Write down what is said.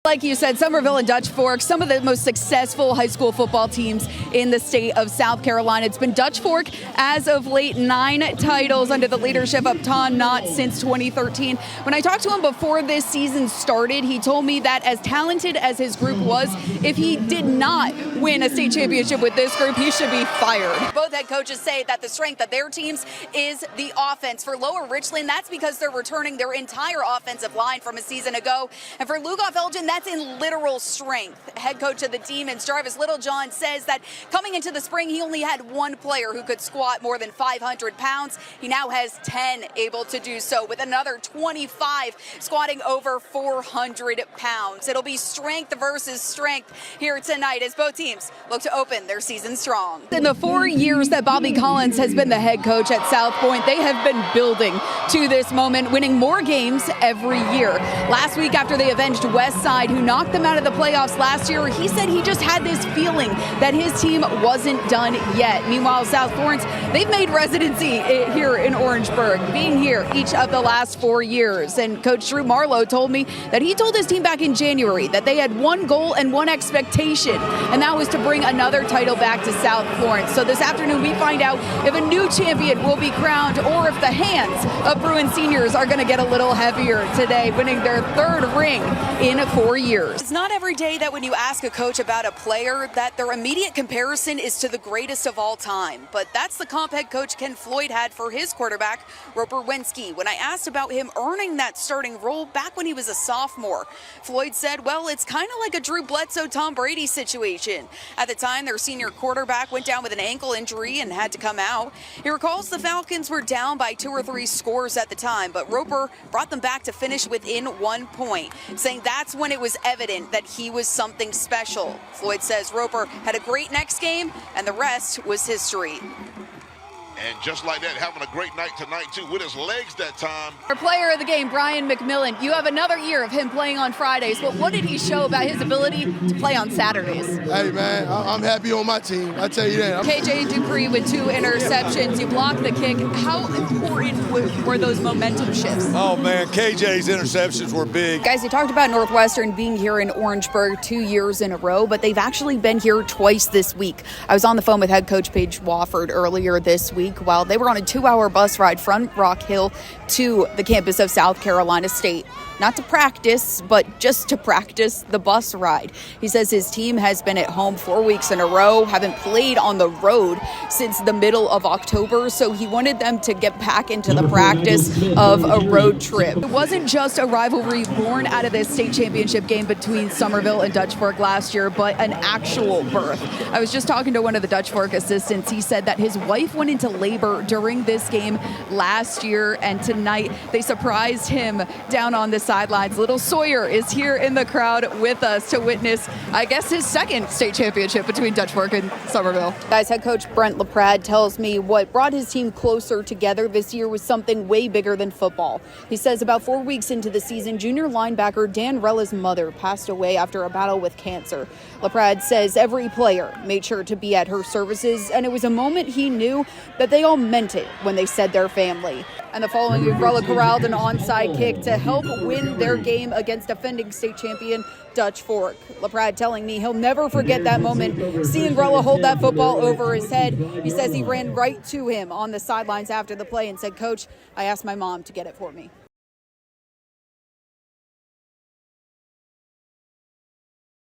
Like you said, Summerville and Dutch Fork, some of the most successful high school football teams in the state of South Carolina. It's been Dutch Fork as of late, 9 titles under the leadership of Tom Knott since 2013. When I talked to him before this season started, he told me that as talented as his group was, if he did not win a state championship with this group, he should be fired. Both head coaches say that the strength of their teams is the offense. For Lower Richland, that's because they're returning their entire offensive line from a season ago. And for Lugoff-Elgin, that's in literal strength. Head coach of the Demons, Jarvis Littlejohn, says that coming into the spring, he only had one player who could squat more than 500 pounds. He now has 10 able to do so, with another 25 squatting over 400 pounds. It'll be strength versus strength here tonight as both teams look to open their season strong. In the 4 years that Bobby Collins has been the head coach at South Point, they have been building to this moment, winning more games every year. Last week, after they avenged Westside, who knocked them out of the playoffs last year, he said he just had this feeling that his team wasn't done yet. Meanwhile, South Florence, they've made residency here in Orangeburg, being here each of the last 4 years. And Coach Drew Marlowe told me that he told his team back in January that they had one goal and one expectation, and that was to bring another title back to South Florence. So this afternoon, we find out if a new champion will be crowned or if the hands of Bruin seniors are going to get a little heavier today, winning their 3rd ring in 4 years. It's not every day that when you ask a coach about a player that their immediate comparison is to the greatest of all time. But that's the comp head coach Ken Floyd had for his quarterback, Roper Wensky. When I asked about him earning that starting role back when he was a sophomore, Floyd said, well, it's kind of like a Drew Bledsoe, Tom Brady situation. At the time, their senior quarterback went down with an ankle injury and had to come out. He recalls the Falcons were down by 2 or 3 scores at the time, but Roper brought them back to finish within 1 point, saying that's when it was evident that he was something special. Floyd says Roper had a great next game, and the rest was history. And just like that, having a great night tonight, too, with his legs that time. Our player of the game, Brian McMillan, you have another year of him playing on Fridays, but what did he show about his ability to play on Saturdays? Hey, man, I'm happy on my team. I tell you that. KJ Dupree with 2 interceptions. You blocked the kick. How important were those momentum shifts? Oh, man, KJ's interceptions were big. Guys, you talked about Northwestern being here in Orangeburg 2 years in a row, but they've actually been here twice this week. I was on the phone with head coach Paige Wofford earlier this week while they were on a 2-hour bus ride from Rock Hill to the campus of South Carolina State. Not to practice, but just to practice the bus ride. He says his team has been at home 4 weeks in a row, haven't played on the road since the middle of October, so he wanted them to get back into the practice of a road trip. It wasn't just a rivalry born out of this state championship game between Summerville and Dutch Fork last year, but an actual birth. I was just talking to one of the Dutch Fork assistants. He said that his wife went into labor during this game last year, and tonight they surprised him down on the sidelines. Little Sawyer is here in the crowd with us to witness, I guess, his 2nd state championship between Dutch Fork and Summerville. Guys, head coach Brent LaPrade tells me what brought his team closer together this year was something way bigger than football. He says about 4 weeks into the season, junior linebacker Dan Rella's mother passed away after a battle with cancer. LaPrade says every player made sure to be at her services, and it was a moment he knew that they all meant it when they said their family. And the following week, Rella corralled an onside kick to help win their game against defending state champion Dutch Fork. LaPrade telling me he'll never forget that moment, seeing Rella hold that football over his head. He says he ran right to him on the sidelines after the play and said, "Coach, I asked my mom to get it for me."